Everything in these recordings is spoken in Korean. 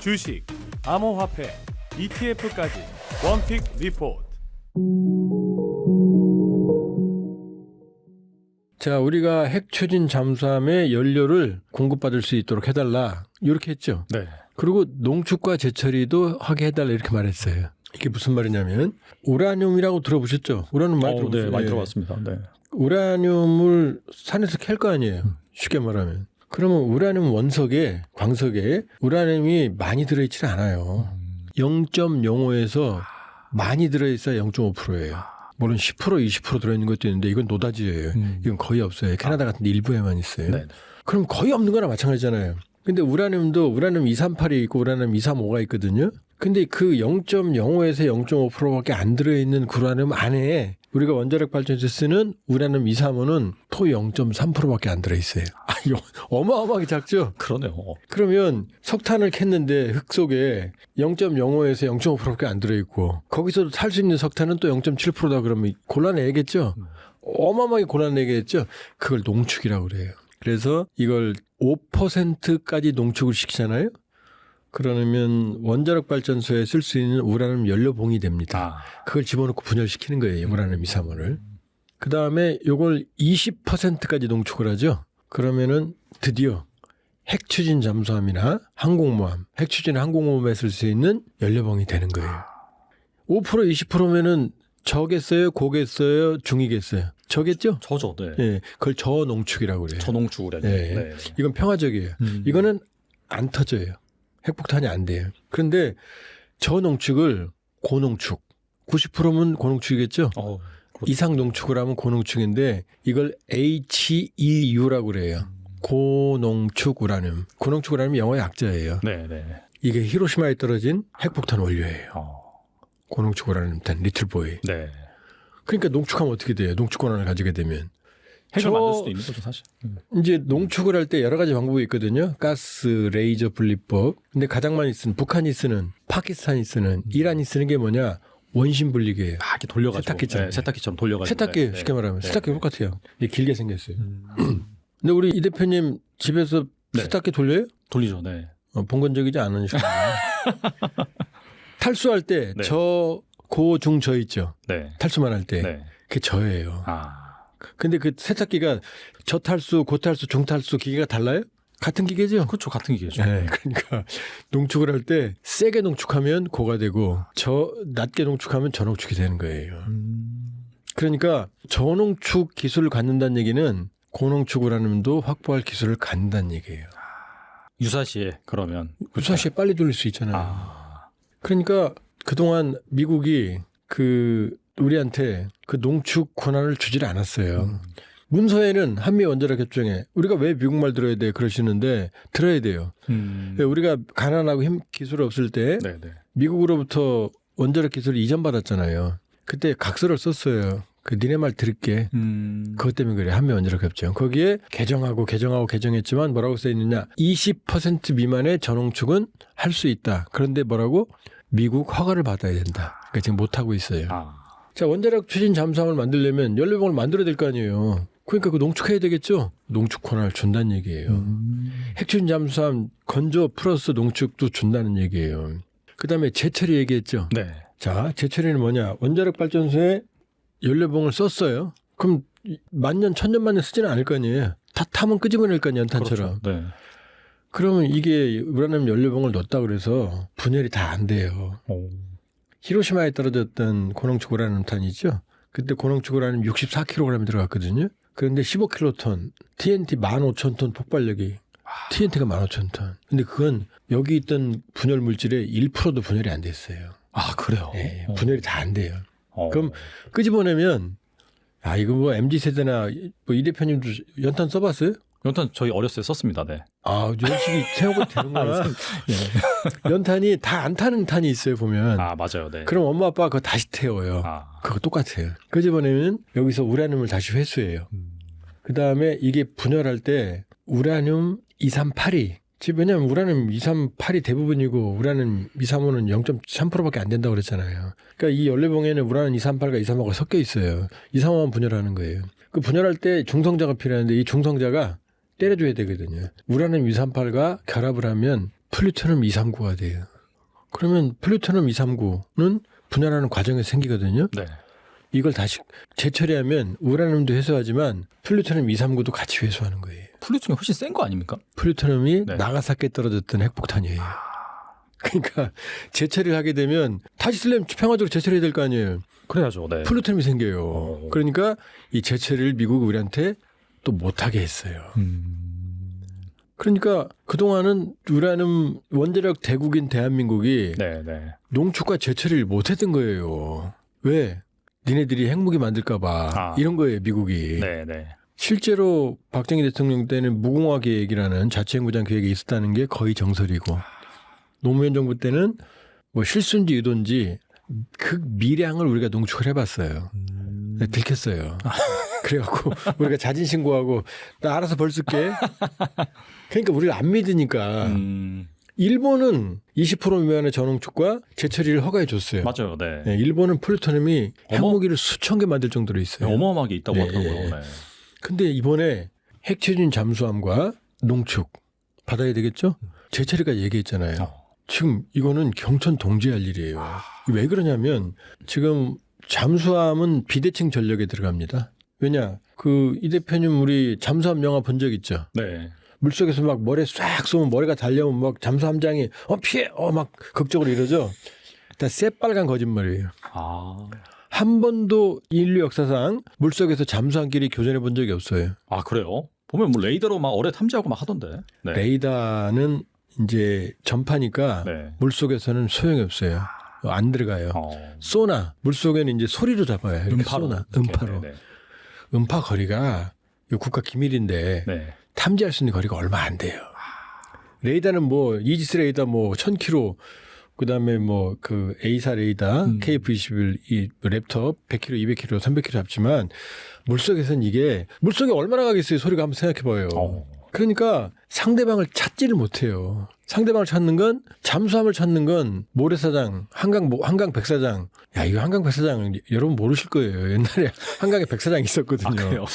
주식, 암호화폐, ETF까지 원픽 리포트. 자, 우리가 핵 추진 잠수함의 연료를 공급받을 수 있도록 해달라 이렇게 했죠. 네. 그리고 농축과 재처리도 하게 해달라 이렇게 말했어요. 이게 무슨 말이냐면 우라늄이라고 들어보셨죠? 우라늄 많이 들어보셨죠? 네, 많이 들어봤습니다. 네. 우라늄을 산에서 캘 거 아니에요. 쉽게 말하면. 그러면 우라늄 원석에 광석에 우라늄이 많이 들어있지 않아요. 0.05에서 많이 들어있어야 0.5%예요. 물론 10% 20% 들어있는 것도 있는데 이건 노다지예요. 이건 거의 없어요. 캐나다 같은 데 일부에만 있어요. 네. 그럼 거의 없는 거나 마찬가지잖아요. 근데 우라늄도 우라늄 238이 있고 우라늄 235가 있거든요. 근데 그 0.05에서 0.5%밖에 안 들어있는 그 우라늄 안에 우리가 원자력 발전소에 쓰는 우라늄 235는 토 0.3%밖에 안 들어있어요. 아, 이거 어마어마하게 작죠? 그러네요. 그러면 석탄을 캤는데 흙 속에 0.05에서 0.5%밖에 안 들어있고 거기서도 살 수 있는 석탄은 또 0.7%다 그러면 곤란해야겠죠? 어마어마하게 곤란해야겠죠? 그걸 농축이라고 그래요. 그래서 이걸 5%까지 농축을 시키잖아요? 그러면 원자력 발전소에 쓸 수 있는 우라늄 연료봉이 됩니다. 그걸 집어넣고 분열시키는 거예요. 우라늄 235를. 그다음에 요걸 20%까지 농축을 하죠. 그러면은 드디어 핵 추진 잠수함이나 항공모함, 핵 추진 항공모함에 쓸 수 있는 연료봉이 되는 거예요. 5% 20%면은 저겠어요, 고겠어요, 중이겠어요. 저겠죠? 저죠. 네. 예, 그걸 저농축이라고 그래요. 저농축을 해요. 예. 네. 이건 평화적이에요. 이거는 안 터져요. 핵폭탄이 안 돼요. 그런데 저농축을 고농축, 90%면 고농축이겠죠? 그렇죠. 이상 농축을 하면 고농축인데 이걸 HEU라고 그래요. 고농축 우라늄. 고농축 우라늄이 영어의 약자예요. 네, 네. 이게 히로시마에 떨어진 핵폭탄 원료예요. 고농축 우라늄탄 리틀보이. 네. 그러니까 농축하면 어떻게 돼요? 농축 권한을 가지게 되면. 핵을 만들 수도 있는 거죠, 사실. 이제 농축을 할 때 여러 가지 방법이 있거든요. 가스, 레이저 분리법. 근데 가장 많이 쓰는 북한이 쓰는, 파키스탄이 쓰는, 이란이 쓰는 게 뭐냐? 원심 분리기예요. 이렇게 돌려가지고. 세탁기처럼. 네, 세탁기처럼 돌려가지고. 세탁기 네. 쉽게 말하면 네. 세탁기 똑같아요. 이게 길게 생겼어요. 근데 우리 이 대표님 집에서 네. 세탁기 돌려요? 돌리죠. 네. 본건적이지 않으시나요? 탈수할 때 네. 저, 고, 중, 저 있죠. 네. 탈수만 할 때. 네. 그게 저예요. 아. 근데 그 세탁기가 저탈수, 고탈수, 중탈수 기계가 달라요? 같은 기계죠? 그렇죠. 같은 기계죠. 네, 그러니까 농축을 할 때 세게 농축하면 고가 되고 저 낮게 농축하면 저농축이 되는 거예요. 그러니까 저농축 기술을 갖는다는 얘기는 고농축 우라늄도 확보할 기술을 갖는다는 얘기예요. 유사시에 그러면. 유사시에 빨리 돌릴 수 있잖아요. 아. 그러니까 그동안 미국이 우리한테 그 농축 권한을 주질 않았어요. 문서에는 한미 원자력 협정에 우리가 왜 미국 말 들어야 돼 그러시는데 들어야 돼요. 우리가 가난하고 기술 없을 때 네, 네. 미국으로부터 원자력 기술을 이전받았잖아요. 그때 각서를 썼어요. 니네 말 들을게. 그것 때문에 그래. 한미 원자력 협정. 거기에 개정했지만 뭐라고 써 있느냐. 20% 미만의 저농축은 할 수 있다. 그런데 뭐라고? 미국 허가를 받아야 된다. 그러니까 지금 못하고 있어요. 자, 원자력 추진 잠수함을 만들려면 연료봉을 만들어야 될 거 아니에요. 그러니까 그 농축해야 되겠죠. 농축 권한을 준다는 얘기예요. 핵 추진 잠수함 건조 플러스 농축도 준다는 얘기예요. 그다음에 재처리 얘기했죠. 네. 자, 재처리는 뭐냐. 원자력 발전소에 연료봉을 썼어요. 그럼 만년, 천년만년 쓰지는 않을 거 아니에요. 다 타면 끄집어낼 거 아니에요. 연탄처럼. 그렇죠. 네. 그러면 이게 우라늄 연료봉을 넣었다 그래서 분열이 다 안 돼요. 히로시마에 떨어졌던 고농축 우라늄탄이죠. 그때 고농축 우라늄 64kg이 들어갔거든요. 그런데 15킬로톤, TNT 15,000톤 폭발력이, TNT가 15,000톤. 근데 그건 여기 있던 분열 물질의 1%도 분열이 안 됐어요. 아, 그래요? 네, 분열이 다 안 돼요. 그럼 끄집어내면, 이거 뭐 MZ세대나 뭐 이 대표님도 연탄 써봤어요? 연탄 저희 어렸을 때 썼습니다. 네. 연식이 세우고 되는구나. 연탄이 다 안 타는 탄이 있어요, 보면. 맞아요. 네. 그럼 엄마 아빠가 그거 다시 태워요. 그거 똑같아요. 끄집어내면 여기서 우라늄을 다시 회수해요. 그 다음에 이게 분열할 때 우라늄 238이 왜냐하면 우라늄 238이 대부분이고 우라늄 235는 0.3%밖에 안 된다고 그랬잖아요. 그러니까 이 연료봉에는 우라늄 238과 235가 섞여 있어요. 235만 분열하는 거예요. 그 분열할 때 중성자가 필요한데 이 중성자가 때려줘야 되거든요. 우라늄 238과 결합을 하면 플루토늄 239가 돼요. 그러면 플루토늄 239는 분열하는 과정에서 생기거든요. 네. 이걸 다시 재처리하면 우라늄도 회수하지만 플루토늄 239도 같이 회수하는 거예요. 플루토늄이 훨씬 센 거 아닙니까? 플루토늄이 네. 나가사키에 떨어졌던 핵폭탄이에요. 그러니까 재처리를 하게 되면 다시 쓰려면 평화적으로 재처리해야 될 거 아니에요. 그래야죠. 네. 플루토늄이 생겨요. 그러니까 이 재처리를 미국 우리한테 또 못하게 했어요. 그러니까 그동안은 우라늄 원자력 대국인 대한민국이 네, 네. 농축과 재처리를 못했던 거예요. 왜? 니네들이 핵무기 만들까 봐 이런 거예요, 미국이. 네, 네. 실제로 박정희 대통령 때는 무공화 계획이라는 자치행구장 계획이 있었다는 게 거의 정설이고 노무현 정부 때는 뭐 실수인지 의도인지 그 미량을 우리가 농축을 해봤어요. 들켰어요. 그래갖고 우리가 자진 신고하고 나 알아서 벌 쓸게. 그러니까 우리를 안 믿으니까 일본은 20% 미만의 전농축과 재처리를 허가해 줬어요. 맞아요. 네. 네, 일본은 플루토늄이 핵무기를 수천 개 만들 정도로 있어요. 어마어마하게 있다고 네. 하더라고요. 네. 근데 이번에 핵추진 잠수함과 농축 받아야 되겠죠? 재처리까지 얘기했잖아요. 지금 이거는 경천 동지할 일이에요. 왜 그러냐면 지금 잠수함은 비대칭 전력에 들어갑니다. 왜냐? 그 이 대표님 우리 잠수함 영화 본 적 있죠? 네. 물속에서 막 머리에 싹 쏘면 머리가 달려오면 막 잠수함장이 피해! 막 극적으로 이러죠? 다 새빨간 거짓말이에요. 아. 한 번도 인류 역사상 물속에서 잠수함끼리 교전해 본 적이 없어요. 아, 그래요? 보면 뭐 레이더로 막 어뢰 탐지하고 막 하던데. 네. 레이더는 이제 전파니까 네. 물속에서는 소용이 없어요. 안 들어가요. 소나 물속에는 이제 소리로 잡아요. 이렇게 음파로. 소나 음파로. 네, 네. 음파 거리가 이거 국가 기밀인데 네. 탐지할 수 있는 거리가 얼마 안 돼요. 레이더는 뭐 이지스 레이더 뭐 1000km 그다음에 뭐 그 A사 레이더 KF-21 이 랩터 100km, 200km, 300km 잡지만 물속에서는 이게 물속에 얼마나 가겠어요. 소리가 한번 생각해 봐요. 그러니까 상대방을 찾지를 못해요. 상대방을 찾는 건 잠수함을 찾는 건 모래사장, 한강 백사장. 야, 이거 한강 백사장 여러분 모르실 거예요. 옛날에 한강에 백사장 있었거든요. 그래요?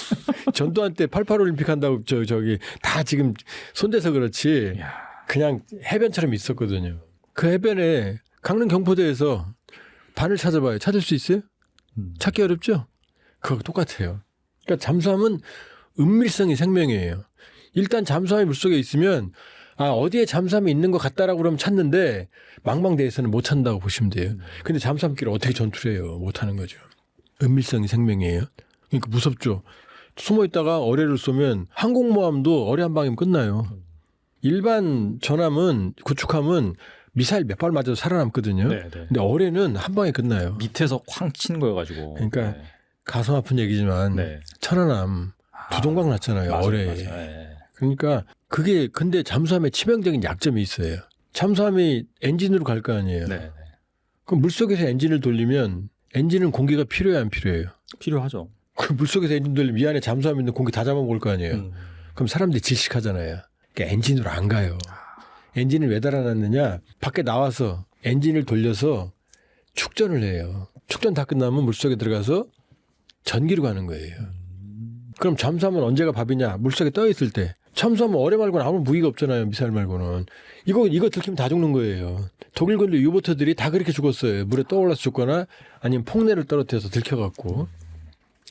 전두환 때 88 올림픽 한다고 저기 다 지금 손대서 그렇지. 그냥 해변처럼 있었거든요. 그 해변에 강릉 경포대에서 반을 찾아봐요. 찾을 수 있어요? 찾기 어렵죠? 그거 똑같아요. 그러니까 잠수함은 은밀성이 생명이에요. 일단 잠수함이 물속에 있으면 어디에 잠수함이 있는 것 같다라고 그러면 찾는데 망망대해서는 못 찾는다고 보시면 돼요. 근데 잠수함끼리 어떻게 전투를 해요? 못 하는 거죠. 은밀성이 생명이에요. 그러니까 무섭죠. 숨어 있다가 어뢰를 쏘면 항공모함도 어뢰 한 방이면 끝나요. 일반 전함은 구축함은 미사일 몇 발 맞아도 살아남거든요. 네, 네. 근데 어뢰는 한 방에 끝나요. 밑에서 쾅 치는 거여가지고. 그러니까 네. 가슴 아픈 얘기지만 네. 천안함 두 동강 났잖아요. 맞아요, 어뢰에. 맞아요. 네. 그러니까 그게 근데 잠수함에 치명적인 약점이 있어요. 잠수함이 엔진으로 갈 거 아니에요. 네, 네. 그럼 물속에서 엔진을 돌리면 엔진은 공기가 필요해요, 안 필요해요? 필요하죠. 그 물속에서 엔진 돌리면 이 안에 잠수함에 있는 공기 다 잡아먹을 거 아니에요. 그럼 사람들이 질식하잖아요. 그러니까 엔진으로 안 가요. 엔진을 왜 달아놨느냐? 밖에 나와서 엔진을 돌려서 축전을 해요. 축전 다 끝나면 물속에 들어가서 전기로 가는 거예요. 그럼 잠수함은 언제가 밥이냐? 물속에 떠 있을 때. 잠수함은 어뢰 말고는 아무 무기가 없잖아요. 미사일 말고는. 이거 들키면 다 죽는 거예요. 독일 군대 유보트들이 다 그렇게 죽었어요. 물에 떠올라서 죽거나 아니면 폭내를 떨어뜨려서 들켜갖고.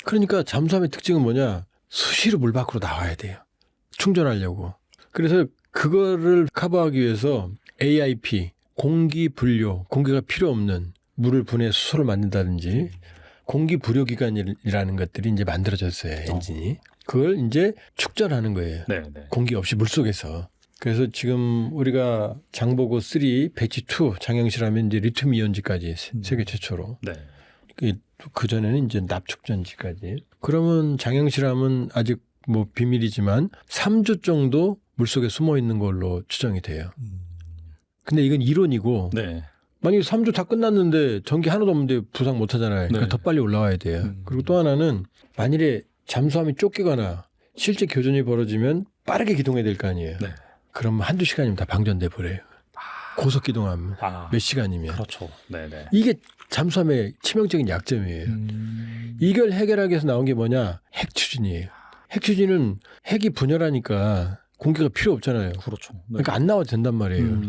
그러니까 잠수함의 특징은 뭐냐? 수시로 물 밖으로 나와야 돼요. 충전하려고. 그래서 그거를 커버하기 위해서 AIP, 공기 분료, 공기가 필요 없는 물을 분해 수소를 만든다든지 공기 불효 기관이라는 것들이 이제 만들어졌어요. 엔진이. 그걸 이제 축전하는 거예요. 네, 네. 공기 없이 물속에서. 그래서 지금 우리가 장보고 3, 배치 2 장영실하면 이제 리튬 이온지까지 세계 최초로. 네. 그 전에는 이제 납축전지까지. 그러면 장영실하면 아직 뭐 비밀이지만 3주 정도 물속에 숨어 있는 걸로 추정이 돼요. 근데 이건 이론이고 네. 만약에 3주 다 끝났는데 전기 하나도 없는데 부상 못 하잖아요. 그러니까 네. 더 빨리 올라와야 돼요. 그리고 또 하나는 만일에 잠수함이 쫓기거나 실제 교전이 벌어지면 빠르게 기동해야 될 거 아니에요. 네. 그럼 한두 시간이면 다 방전돼 버려요. 고속 기동하면 몇 시간이면. 그렇죠. 네, 네. 이게 잠수함의 치명적인 약점이에요. 이걸 해결하기 위해서 나온 게 뭐냐? 핵 추진이에요. 핵 추진은 핵이 분열하니까 공기가 필요 없잖아요. 그렇죠. 네. 그러니까 안 나와도 된단 말이에요.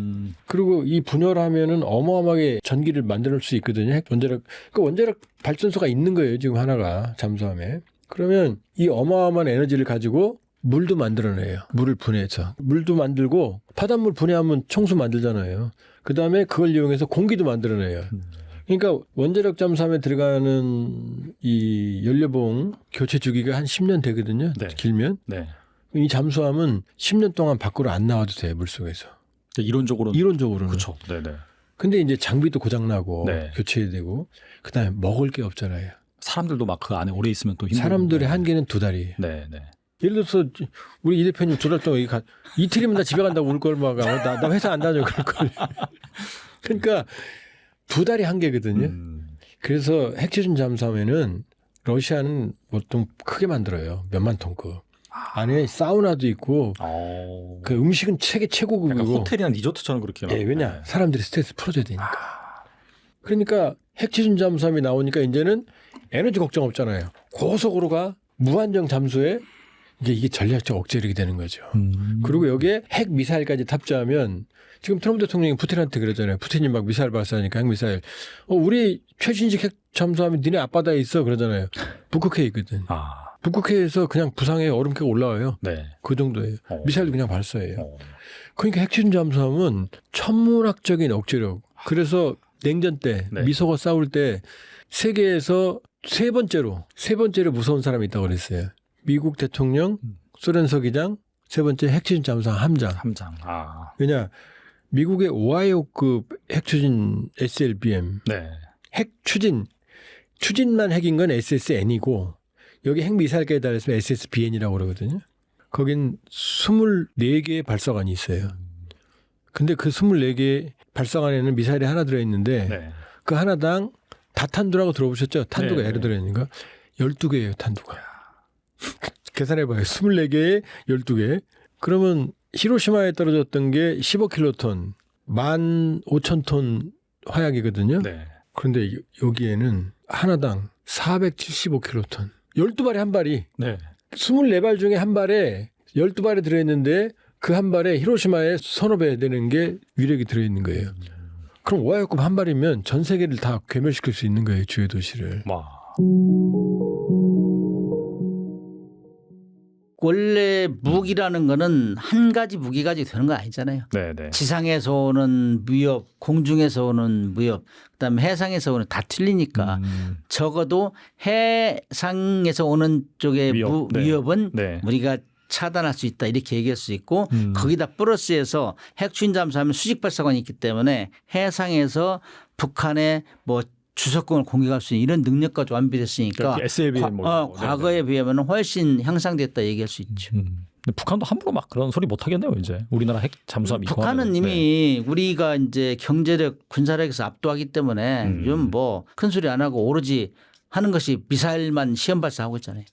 그리고 이 분열하면은 어마어마하게 전기를 만들 수 있거든요. 원자력, 그 원자력 발전소가 있는 거예요. 지금 하나가 잠수함에. 그러면 이 어마어마한 에너지를 가지고 물도 만들어내요. 물을 분해해서. 물도 만들고 바닷물 분해하면 청수 만들잖아요. 그다음에 그걸 이용해서 공기도 만들어내요. 그러니까 원자력 잠수함에 들어가는 이 연료봉 교체 주기가 한 10년 되거든요. 네. 길면. 네. 이 잠수함은 10년 동안 밖으로 안 나와도 돼요. 물속에서. 이론적으로는 이론적으로는. 그렇죠. 네네. 근데 이제 장비도 고장나고 네. 교체해야 되고 그다음에 먹을 게 없잖아요. 사람들도 막 그 안에 오래 있으면 또 힘들고. 사람들의 한계는 2달이에요. 네, 네. 예를 들어서 우리 이 대표님 2달 동안 여기 이틀이면 나 집에 간다고 울 걸 막 나 회사 안 다녀 그럴 걸. 그러니까 2달이 한계거든요. 그래서 핵추진 잠수함에는 러시아는 보통 크게 만들어요. 몇만 톤급. 안에 사우나도 있고 그 음식은 세계 약간 최고급이고. 호텔이나 리조트처럼 그렇게. 예, 왜냐 네. 사람들이 스트레스 풀어줘야 되니까. 그러니까 핵추진 잠수함이 나오니까 이제는 에너지 걱정 없잖아요. 고속으로 가 무한정 잠수에 이제 이게 전략적 억제력이 되는 거죠. 그리고 여기에 핵 미사일까지 탑재하면 지금 트럼프 대통령이 푸틴한테 그러잖아요. 푸틴이 막 미사일 발사하니까 핵 미사일. 우리 최신식 핵 잠수함이 니네 앞바다에 있어 그러잖아요. 북극해에 있거든. 북극해에서 그냥 부상에 얼음캐가 올라와요. 네. 그 정도예요. 미사일도 그냥 발사해요. 어. 그러니까 핵추진 잠수함은 천문학적인 억제력. 그래서 냉전 때 네. 미소가 싸울 때 세계에서 세 번째로 무서운 사람이 있다고 그랬어요. 미국 대통령, 소련 서기장, 세 번째 핵추진 잠수함 함장. 함장. 왜냐 미국의 오하이오급 핵추진 SLBM 네. 추진만 핵인 건 SSN이고 여기 핵미사일까지 달렸으면 SSBN이라고 그러거든요. 거긴 24개의 발사관이 있어요. 근데 그 24개 발사관에는 미사일이 하나 들어있는데 네. 그 하나당 다탄두라고 들어보셨죠? 탄두가 네, 예를 네. 들어있는가? 12개예요, 탄두가. 계산해봐요. 24개에 12개. 그러면 히로시마에 떨어졌던 게 15킬로톤, 15,000톤 화약이거든요. 네. 그런데 여기에는 하나당 475킬로톤. 12발에 한 발이 네. 24발 중에 한 발에 12발이 들어있는데 그 한 발에 히로시마에 서너 배 되는 게 위력이 들어있는 거예요. 그럼 오하이오급 한 발이면 전 세계를 다 괴멸시킬 수 있는 거예요. 주요 도시를. 와. 원래 무기라는 거는 한 가지 무기 가지고 되는 거 아니잖아요. 네, 네. 지상에서 오는 위협, 공중에서 오는 위협, 그다음에 해상에서 오는 다 틀리니까 적어도 해상에서 오는 쪽의 위협, 네. 위협은 네. 우리가 차단할 수 있다 이렇게 얘기할 수 있고 거기다 플러스해서 핵추진 잠수하면 수직 발사관이 있기 때문에 해상에서 북한의 뭐 주석권을 공격할 수 있는 이런 능력까지 완비됐으니까 그러니까 SLBM 과거에 비하면 훨씬 향상됐다 얘기할 수 있죠. 근데 북한도 함부로 막 그런 소리 못 하겠네요, 이제. 우리나라 핵 잠수함 있고 북한은 하면은. 이미 우리가 이제 경제력, 군사력에서 압도하기 때문에 요즘 뭐 큰 소리 안 하고 오로지 하는 것이 미사일만 시험 발사하고 있잖아요.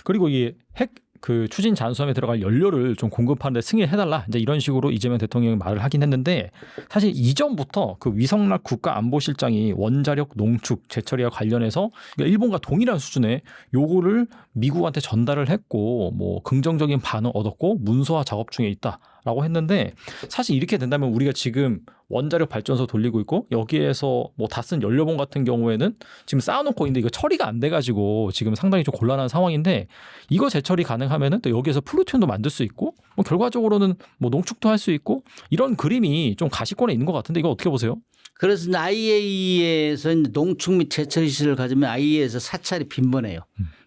그리고 이 핵 그 추진 잠수함에 들어갈 연료를 좀 공급하는데 승인해달라 이제 이런 식으로 이재명 대통령이 말을 하긴 했는데 사실 이전부터 그 위성락 국가안보실장이 원자력 농축 재처리와 관련해서 그러니까 일본과 동일한 수준의 요구를 미국한테 전달을 했고 뭐 긍정적인 반응 얻었고 문서화 작업 중에 있다라고 했는데 사실 이렇게 된다면 우리가 지금 원자력 발전소 돌리고 있고 여기에서 뭐 다 쓴 연료봉 같은 경우에는 지금 쌓아놓고 있는데 이거 처리가 안 돼가지고 지금 상당히 좀 곤란한 상황인데 이거 재처리 가능하면은 또 여기에서 플루토늄도 만들 수 있고 뭐 결과적으로는 뭐 농축도 할 수 있고 이런 그림이 좀 가시권에 있는 것 같은데 이거 어떻게 보세요? 그래서 IAEA에서 농축 및 재처리 시설을 가지면 IAEA에서 사찰이 빈번해요.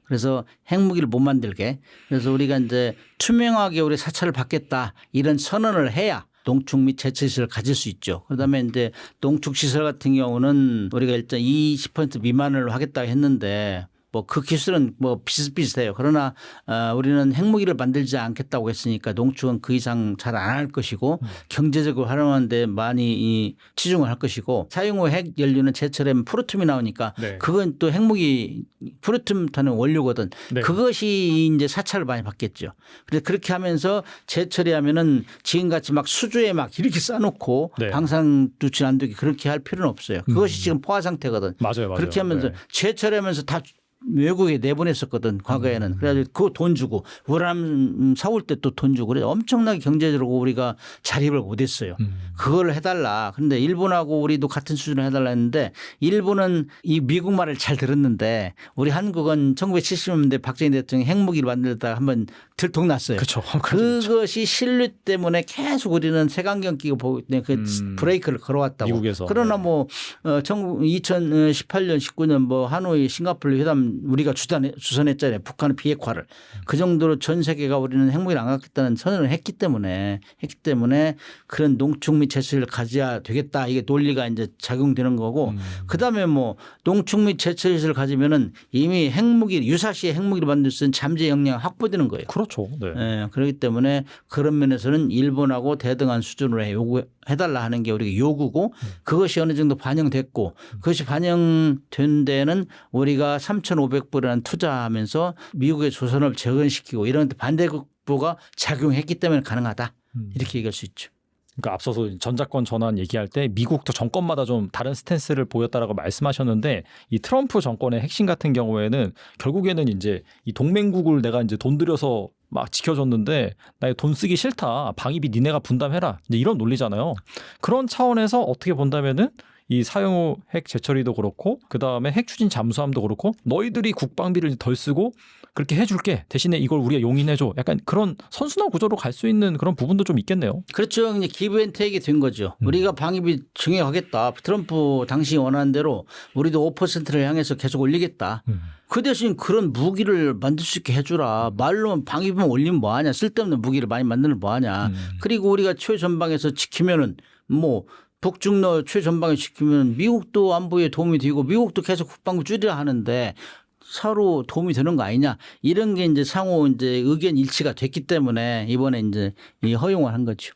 그래서 핵무기를 못 만들게. 그래서 우리가 이제 투명하게 우리 사찰을 받겠다 이런 선언을 해야 농축 및 재처리 시설을 가질 수 있죠. 그다음에 이제 농축 시설 같은 경우는 우리가 일단 20% 미만을 하겠다고 했는데 뭐 그 기술은 뭐 비슷비슷해요. 그러나 우리는 핵무기를 만들지 않겠다고 했으니까 농축은 그 이상 잘 안 할 것이고 경제적으로 활용하는데 많이 치중을 할 것이고 사용 후 핵 연료는 재처리하면 프루툼이 나오니까 네. 그건 또 핵무기 프루툼 타는 원료거든. 네. 그것이 이제 사찰을 많이 받겠죠. 그래서 그렇게 하면서 재처리하면은 지금같이 막 수조에 막 이렇게 싸놓고 네. 방사능 누출 안 되게 그렇게 할 필요는 없어요. 그것이 지금 포화 상태거든. 맞아요. 그렇게 하면서 네. 재처리하면서 다 외국에 내보냈었거든 과거에는. 그래가지고 그거 돈 주고 우라늄 사올 때 또 돈 주고 그래서 엄청나게 경제적으로 우리가 자립을 못했어요. 그걸 해달라. 그런데 일본하고 우리도 같은 수준을 해달라 했는데 일본은 이 미국 말을 잘 들었는데 우리 한국은 1970년대 박정희 대통령이 핵무기를 만들다가 한번 들통났어요. 그렇죠. 그것이 신뢰 때문에 계속 우리는 색안경 끼고 보고 그 브레이크를 걸어왔다고. 미국에서. 그러나 뭐 2018년 19년 뭐 하노이 싱가포르 회담 우리가 주선했잖아요. 북한의 비핵화를. 그 정도로 전 세계가 우리는 핵무기를 안 갖겠다는 선언을 했기 때문에 그런 농축 및 제철을 가져야 되겠다. 이게 논리가 이제 작용되는 거고 그다음에 뭐 농축 및 제철을 가지면은 이미 핵무기 유사시에 핵무기를 만들 수 있는 잠재 역량 확보되는 거예요. 그렇죠. 네. 예, 그렇기 때문에 그런 면에서는 일본하고 대등한 수준으로 요구해달라 하는 게 우리가 요구고 그것이 어느 정도 반영됐고 그것이 반영된 데는 우리가 3,500불이라는 투자하면서 미국의 조선업을 재건시키고 이런 반대국부가 작용했기 때문에 가능하다. 이렇게 얘기할 수 있죠. 그러니까 앞서서 전작권 전환 얘기할 때 미국도 정권마다 좀 다른 스탠스를 보였다라고 말씀하셨는데 이 트럼프 정권의 핵심 같은 경우에는 결국에는 이제 이 동맹국을 내가 이제 돈 들여서 막 지켜줬는데 나 돈 쓰기 싫다. 방위비 니네가 분담해라. 이제 이런 논리잖아요. 그런 차원에서 어떻게 본다면은 이 사용 후 핵 재처리도 그렇고 그다음에 핵 추진 잠수함도 그렇고 너희들이 국방비를 덜 쓰고 그렇게 해줄게. 대신에 이걸 우리가 용인해줘. 약간 그런 선순환 구조로 갈 수 있는 그런 부분도 좀 있겠네요. 그렇죠. 이제 기브앤테이크가 된 거죠. 우리가 방위비 증액하겠다. 트럼프 당시 원하는 대로 우리도 5%를 향해서 계속 올리겠다. 그 대신 그런 무기를 만들 수 있게 해주라. 말로만 방위비만 올리면 뭐하냐. 쓸데없는 무기를 많이 만들면 뭐하냐. 그리고 우리가 최전방에서 지키면은 뭐 북중러 최전방에 지키면 미국도 안보에 도움이 되고 미국도 계속 국방부 줄이라 하는데 서로 도움이 되는 거 아니냐 이런 게 이제 상호 이제 의견 일치가 됐기 때문에 이번에 이제 허용을 한 거죠.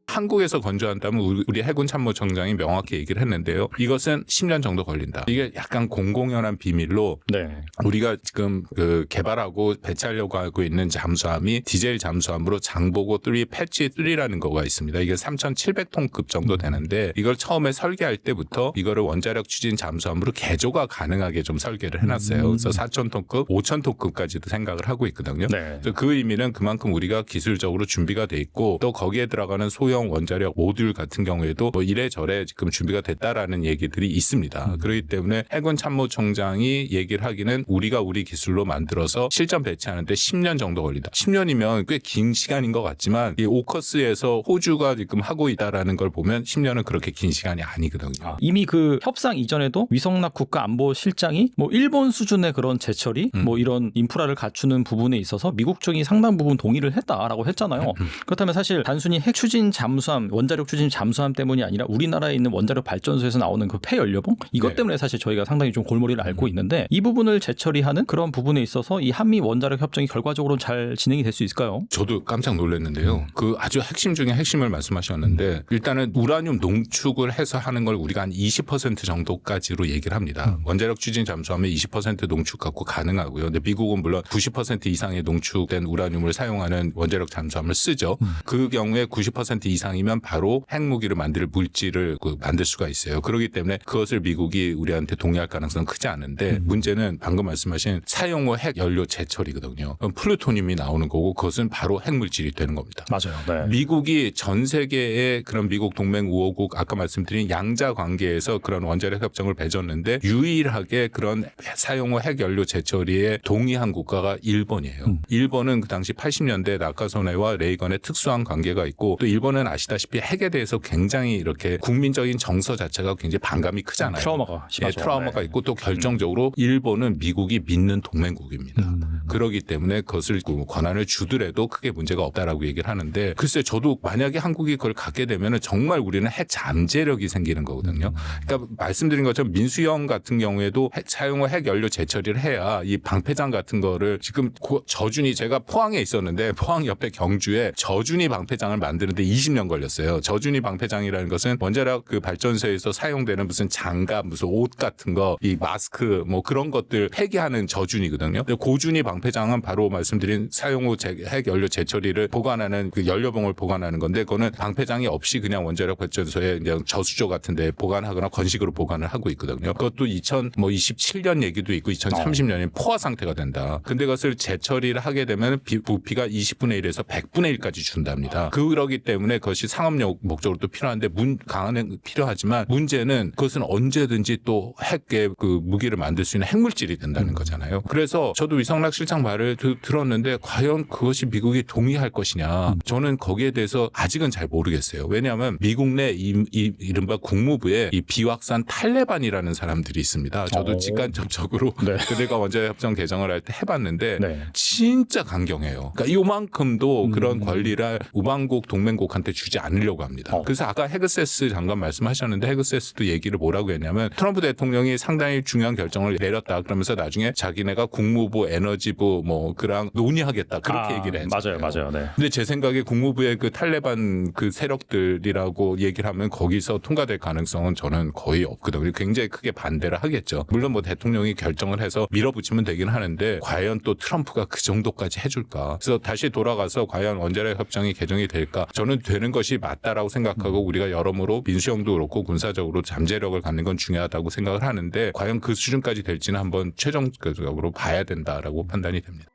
한국에서 건조한다면 우리 해군 참모총장이 명확히 얘기를 했는데요. 이것은 10년 정도 걸린다. 이게 약간 공공연한 비밀로 네. 우리가 지금 그 개발하고 배치하려고 하고 있는 잠수함이 디젤 잠수함으로 장보고 3 패치 3라는 거가 있습니다. 이게 3,700톤급 정도 되는데 이걸 처음에 설계할 때부터 이거를 원자력 추진 잠수함으로 개조가 가능하게 좀 설계를 해놨어요. 그래서 4,000톤급, 5,000톤급까지도 생각을 하고 있거든요. 네. 그 의미는 그만큼 우리가 기술적으로 준비가 돼 있고 또 거기에 들어가는 소형 원자력 모듈 같은 경우에도 뭐 이래저래 지금 준비가 됐다라는 얘기들이 있습니다. 그렇기 때문에 해군 참모총장이 얘기를 하기는 우리가 우리 기술로 만들어서 실전 배치하는데 10년 정도 걸린다. 10년이면 꽤 긴 시간인 것 같지만 이 오커스에서 호주가 지금 하고 있다라는 걸 보면 10년은 그렇게 긴 시간이 아니거든요. 이미 그 협상 이전에도 위성락 국가안보실장이 뭐 일본 수준의 그런 재처리 뭐 이런 인프라를 갖추는 부분에 있어서 미국 쪽이 상당 부분 동의를 했다라고 했잖아요. 그렇다면 사실 단순히 핵 추진 잠수함, 원자력 추진 잠수함 때문이 아니라 우리나라에 있는 원자력 발전소에서 나오는 그 폐연료봉 이것 네. 때문에 사실 저희가 상당히 좀 골머리를 앓고 있는데 이 부분을 재처리하는 그런 부분에 있어서 이 한미 원자력 협정이 결과적으로 잘 진행이 될 수 있을까요? 저도 깜짝 놀랐는데요. 그 아주 핵심 중에 핵심을 말씀하셨는데 일단은 우라늄 농축을 해서 하는 걸 우리가 한 20% 정도까지로 얘기를 합니다. 원자력 추진 잠수함에 20% 농축 갖고 가능하고요. 근데 미국은 물론 90% 이상의 농축된 우라늄을 사용하는 원자력 잠수함을 쓰죠. 그 경우에 90% 이상이면 바로 핵무기를 만들 물질을 만들 수가 있어요. 그렇기 때문에 그것을 미국이 우리한테 동의할 가능성은 크지 않은데 문제는 방금 말씀하신 사용 후 핵 연료 재처리거든요. 그럼 플루토늄이 나오는 거고 그것은 바로 핵물질이 되는 겁니다. 맞아요. 네. 미국이 전 세계의 그런 미국 동맹 우호국 아까 말씀드린 양자 관계에서 그런 원자력 협정을 맺었는데 유일하게 그런 사용 후 핵 연료 재처리에 동의한 국가가 일본이에요. 일본은 그 당시 80년대 나카소네와 레이건의 특수한 관계가 있고 또 일본은 아시다시피 핵에 대해서 굉장히 이렇게 국민적인 정서 자체가 굉장히 반감이 크잖아요. 트라우마가 심하죠. 트라우마가 네. 있고 또 결정적으로 일본은 미국이 믿는 동맹국입니다. 그렇기 때문에 그것을 권한을 주더라도 크게 문제가 없다라고 얘기를 하는데 글쎄 저도 만약에 한국이 그걸 갖게 되면 정말 우리는 핵 잠재력이 생기는 거거든요. 그러니까 말씀드린 것처럼 민수형 같은 경우에도 사용 후 핵 연료 재처리를 해야 이 방패장 같은 거를 지금 저준이 제가 포항에 있었는데 포항 옆에 경주에 저준이 방패장을 만드는데 20년 2년 걸렸어요. 저준위 방패장이라는 것은 원자력 그 발전소에서 사용되는 무슨 장갑, 무슨 옷 같은 거, 이 마스크 뭐 그런 것들 폐기하는 저준위거든요. 근데 고준위 방패장은 바로 말씀드린 사용 후 핵 연료 재처리를 보관하는 그 연료봉을 보관하는 건데 그거는 방패장이 없이 그냥 원자력 발전소에 그냥 저수조 같은 데 보관하거나 건식으로 보관을 하고 있거든요. 그것도 2027년 얘기도 있고 2030년에 포화 상태가 된다. 근데 그것을 재처리를 하게 되면 부피가 20분의 1에서 100분의 1까지 준답니다. 그러기 때문에 그것이 상업용 목적으로 또 필요한데 강한 필요하지만 문제는 그것은 언제든지 또 핵의 그 무기를 만들 수 있는 핵물질이 된다는 거잖아요. 그래서 저도 위성락 실장 말을 들었는데 과연 그것이 미국이 동의할 것이냐. 저는 거기에 대해서 아직은 잘 모르겠어요. 왜냐하면 미국 내 이른바 국무부에 이 비확산 탈레반이라는 사람들이 있습니다. 저도 직간접적으로 네. 그들과 원자력 협정 개정을 할 때 해봤는데 네. 진짜 강경해요. 그러니까 요만큼도 그런 권리를 우방국 동맹국한테 주지 않으려고 합니다. 그래서 아까 헤그세스 장관 말씀하셨는데 헤그세스도 얘기를 뭐라고 했냐면 트럼프 대통령이 상당히 중요한 결정을 내렸다. 그러면서 나중에 자기네가 국무부, 에너지부 뭐 그랑 논의하겠다. 그렇게 얘기를 했잖아요. 맞아요. 네. 근데 제 생각에 국무부의 그 탈레반 그 세력들이라고 얘기를 하면 거기서 통과될 가능성은 저는 거의 없거든요. 굉장히 크게 반대를 하겠죠. 물론 뭐 대통령이 결정을 해서 밀어붙이면 되긴 하는데 과연 또 트럼프가 그 정도까지 해줄까. 그래서 다시 돌아가서 과연 원자력 협정이 개정이 될까. 저는 되는 것이 맞다라고 생각하고 우리가 여러모로 민수형도 그렇고 군사적으로 잠재력을 갖는 건 중요하다고 생각을 하는데 과연 그 수준까지 될지는 한번 최종적으로 봐야 된다라고 판단이 됩니다.